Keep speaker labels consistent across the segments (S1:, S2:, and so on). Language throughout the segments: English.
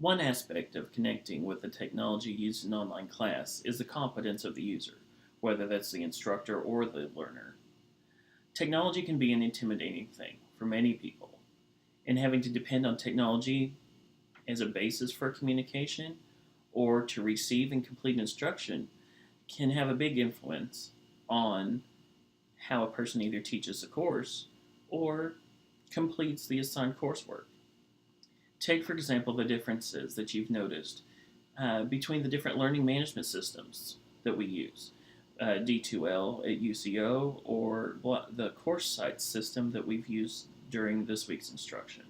S1: One aspect of connecting with the technology used in online class is the competence of the user, whether that's the instructor or the learner. Technology can be an intimidating thing for many people, and having to depend on technology as a basis for communication or to receive and complete instruction can have a big influence on how a person either teaches a course or completes the assigned coursework. Take, for example, the differences that you've noticed between the different learning management systems that we use. D2L at UCO or the course site system that we've used during this week's instruction.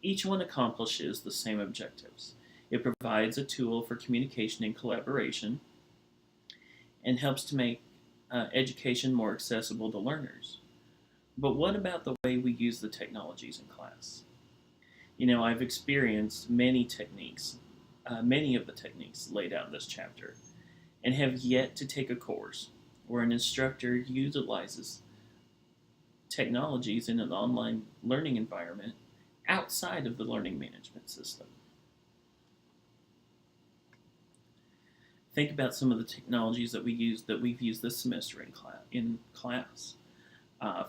S1: Each one accomplishes the same objectives. It provides a tool for communication and collaboration and helps to make education more accessible to learners. But what about the way we use the technologies in class? I've experienced many of the techniques laid out in this chapter, and have yet to take a course where an instructor utilizes technologies in an online learning environment outside of the learning management system. Think about some of the technologies that we've used this semester in class,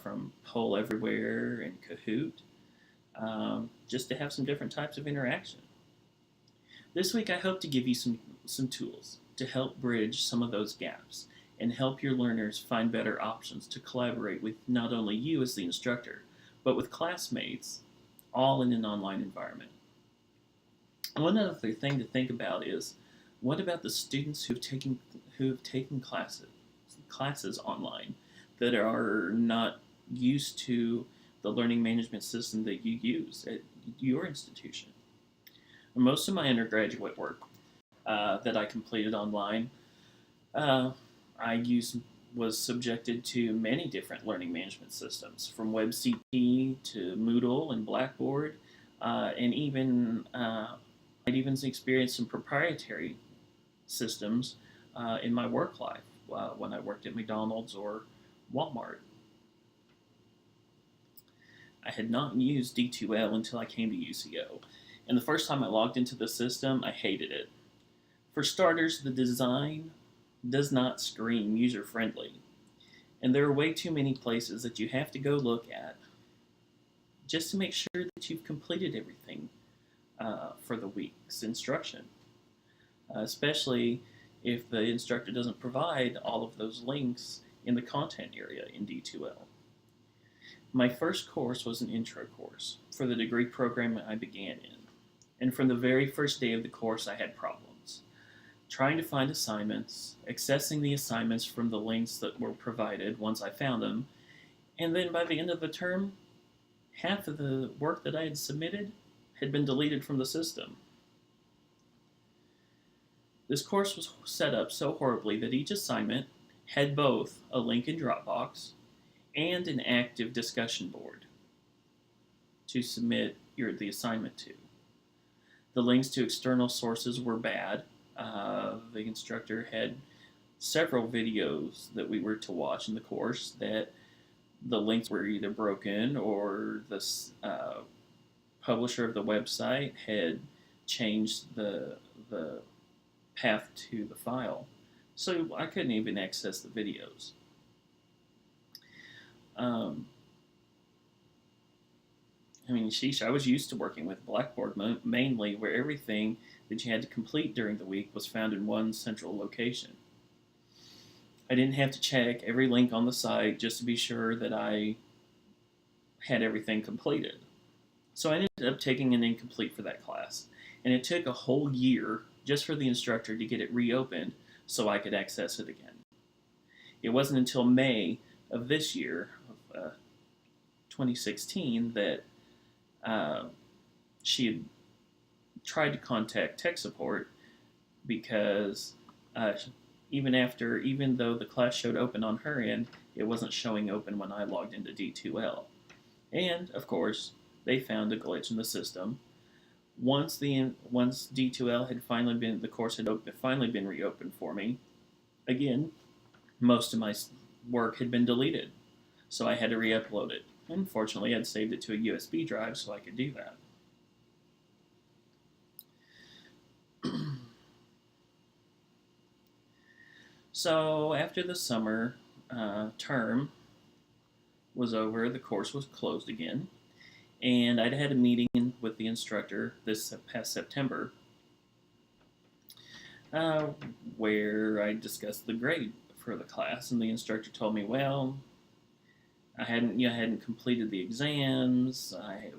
S1: from Poll Everywhere and Kahoot, just to have some different types of interaction. This week I hope to give you some tools to help bridge some of those gaps and help your learners find better options to collaborate with not only you as the instructor, but with classmates, all in an online environment. One other thing to think about is, what about the students who've taken classes online that are not used to the learning management system that you use at your institution? Most of my undergraduate work that I completed online, was subjected to many different learning management systems, from WebCP to Moodle and Blackboard, and I'd even experienced some proprietary systems in my work life when I worked at McDonald's or Walmart. I had not used D2L until I came to UCO, and the first time I logged into the system, I hated it. For starters, the design does not scream user-friendly, and there are way too many places that you have to go look at just to make sure that you've completed everything for the week's instruction, especially if the instructor doesn't provide all of those links in the content area in D2L. My first course was an intro course for the degree program I began in, and from the very first day of the course I had problems trying to find assignments, accessing the assignments from the links that were provided once I found them, and then by the end of the term, half of the work that I had submitted had been deleted from the system. This course was set up so horribly that each assignment had both a link in Dropbox and an active discussion board to submit the assignment to. The links to external sources were bad. The instructor had several videos that we were to watch in the course that the links were either broken or the publisher of the website had changed the path to the file, so I couldn't even access the videos. I was used to working with Blackboard mainly, where everything that you had to complete during the week was found in one central location. I didn't have to check every link on the site just to be sure that I had everything completed. So I ended up taking an incomplete for that class, and it took a whole year just for the instructor to get it reopened so I could access it again. It wasn't until May of this year, of 2016, that she had tried to contact tech support, because even though the class showed open on her end, it wasn't showing open when I logged into D2L. And, of course, they found a glitch in the system. Once D2L had the course had finally been reopened for me, again, most of my work had been deleted, so I had to re-upload it. Unfortunately, I'd saved it to a USB drive so I could do that. So after the summer term was over, the course was closed again, and I'd had a meeting with the instructor this past September uh, where I discussed the grade for the class, and the instructor told me, well, I hadn't completed the exams. I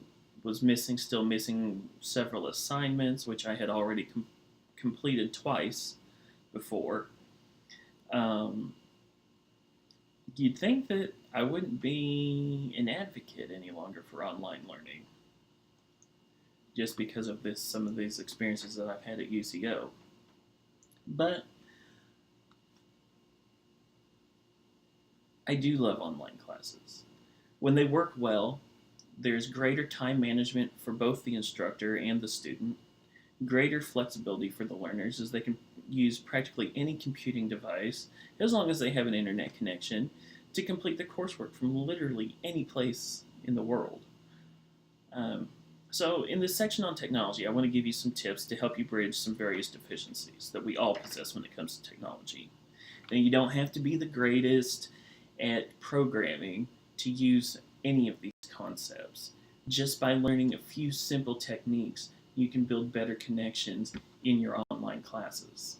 S1: was still missing several assignments, which I had already completed twice before. Um, you'd think that I wouldn't be an advocate any longer for online learning, just because of some of these experiences that I've had at UCO. But I do love online classes. When they work well, there's greater time management for both the instructor and the student, greater flexibility for the learners as they can use practically any computing device, as long as they have an internet connection, to complete the coursework from literally any place in the world. Um, so, in this section on technology, I want to give you some tips to help you bridge some various deficiencies that we all possess when it comes to technology. Now, you don't have to be the greatest at programming to use any of these concepts. Just by learning a few simple techniques, you can build better connections in your online classes.